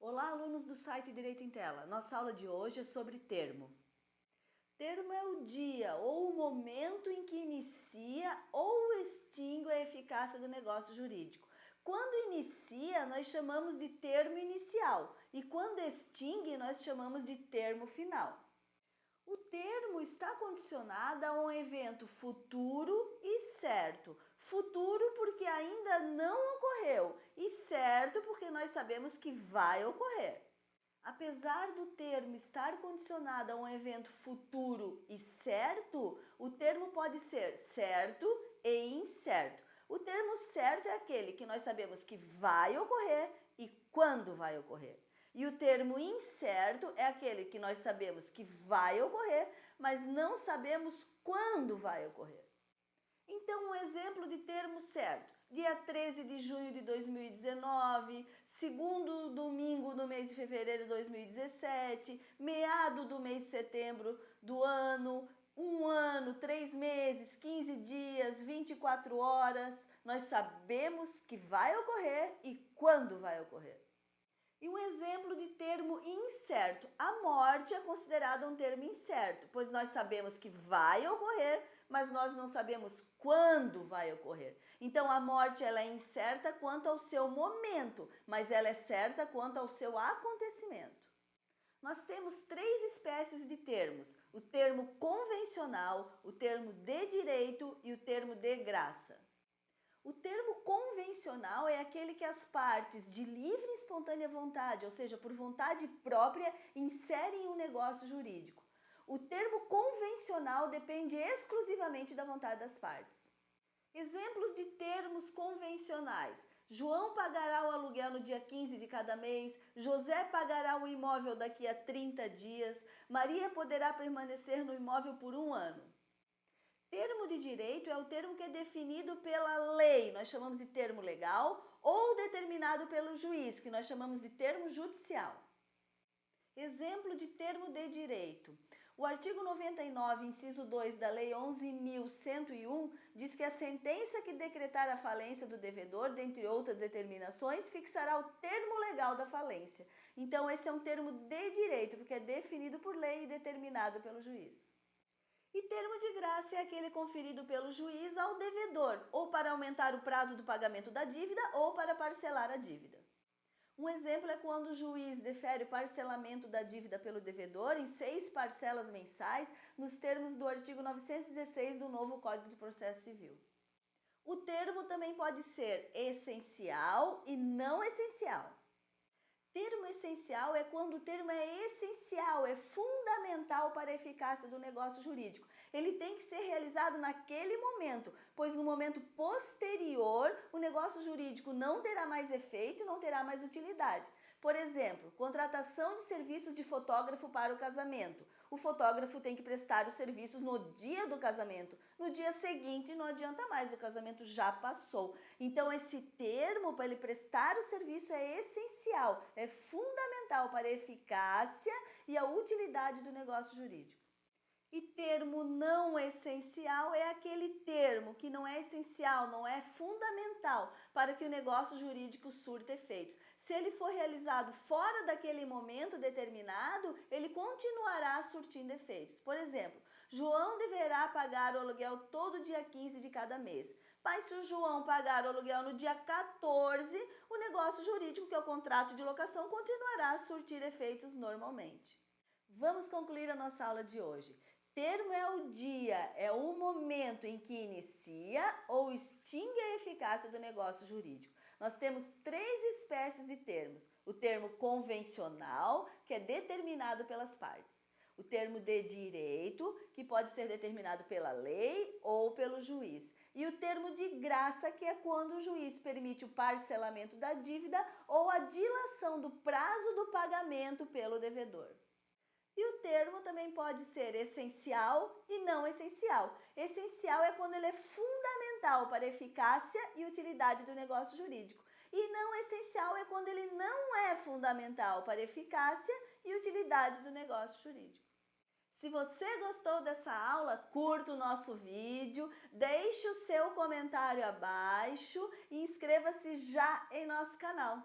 Olá, alunos do site Direito em Tela. Nossa aula de hoje é sobre termo. Termo é o dia ou o momento em que inicia ou extingue a eficácia do negócio jurídico. Quando inicia, nós chamamos de termo inicial e quando extingue, nós chamamos de termo final. O termo está condicionado a um evento futuro e certo. Futuro porque ainda não ocorreu e certo porque nós sabemos que vai ocorrer. Apesar do termo estar condicionado a um evento futuro e certo, o termo pode ser certo e incerto. O termo certo é aquele que nós sabemos que vai ocorrer e quando vai ocorrer. E o termo incerto é aquele que nós sabemos que vai ocorrer, mas não sabemos quando vai ocorrer. Então, um exemplo de termo certo. Dia 13 de junho de 2019, segundo domingo do mês de fevereiro de 2017, meado do mês de setembro do ano, 1 ano, 3 meses, 15 dias, 24 horas. Nós sabemos que vai ocorrer e quando vai ocorrer. E um exemplo de termo incerto. A morte é considerada um termo incerto, pois nós sabemos que vai ocorrer, mas nós não sabemos quando vai ocorrer. Então a morte ela é incerta quanto ao seu momento, mas ela é certa quanto ao seu acontecimento. Nós temos 3 espécies de termos: o termo convencional, o termo de direito e o termo de graça. O termo convencional é aquele que as partes de livre e espontânea vontade, ou seja, por vontade própria, inserem um negócio jurídico. O termo convencional depende exclusivamente da vontade das partes. Exemplos de termos convencionais: João pagará o aluguel no dia 15 de cada mês, José pagará o imóvel daqui a 30 dias, Maria poderá permanecer no imóvel por 1 ano. Termo de direito é o termo que é definido pela lei, nós chamamos de termo legal, ou determinado pelo juiz, que nós chamamos de termo judicial. Exemplo de termo de direito. O artigo 99, inciso 2 da Lei 11.101, diz que a sentença que decretar a falência do devedor, dentre outras determinações, fixará o termo legal da falência. Então, esse é um termo de direito, porque é definido por lei e determinado pelo juiz. E termo de graça é aquele conferido pelo juiz ao devedor, ou para aumentar o prazo do pagamento da dívida ou para parcelar a dívida. Um exemplo é quando o juiz defere o parcelamento da dívida pelo devedor em 6 parcelas mensais, nos termos do artigo 916 do novo Código de Processo Civil. O termo também pode ser essencial e não essencial. Termo essencial é quando o termo é essencial, é fundamental para a eficácia do negócio jurídico. Ele tem que ser realizado naquele momento, pois no momento posterior o negócio jurídico não terá mais efeito, não terá mais utilidade. Por exemplo, contratação de serviços de fotógrafo para o casamento. O fotógrafo tem que prestar os serviços no dia do casamento. No dia seguinte não adianta mais, o casamento já passou. Então esse termo para ele prestar o serviço é essencial, é fundamental para a eficácia e a utilidade do negócio jurídico. E termo não essencial é aquele termo que não é essencial, não é fundamental para que o negócio jurídico surta efeitos. Se ele for realizado fora daquele momento determinado, ele continuará surtindo efeitos. Por exemplo, João deverá pagar o aluguel todo dia 15 de cada mês. Mas se o João pagar o aluguel no dia 14, o negócio jurídico, que é o contrato de locação, continuará a surtir efeitos normalmente. Vamos concluir a nossa aula de hoje. Termo é o dia, é o momento em que inicia ou extingue a eficácia do negócio jurídico. Nós temos 3 espécies de termos. O termo convencional, que é determinado pelas partes. O termo de direito, que pode ser determinado pela lei ou pelo juiz. E o termo de graça, que é quando o juiz permite o parcelamento da dívida ou a dilação do prazo do pagamento pelo devedor. E o termo também pode ser essencial e não essencial. Essencial é quando ele é fundamental para a eficácia e utilidade do negócio jurídico. E não essencial é quando ele não é fundamental para a eficácia e utilidade do negócio jurídico. Se você gostou dessa aula, curta o nosso vídeo, deixe o seu comentário abaixo e inscreva-se já em nosso canal.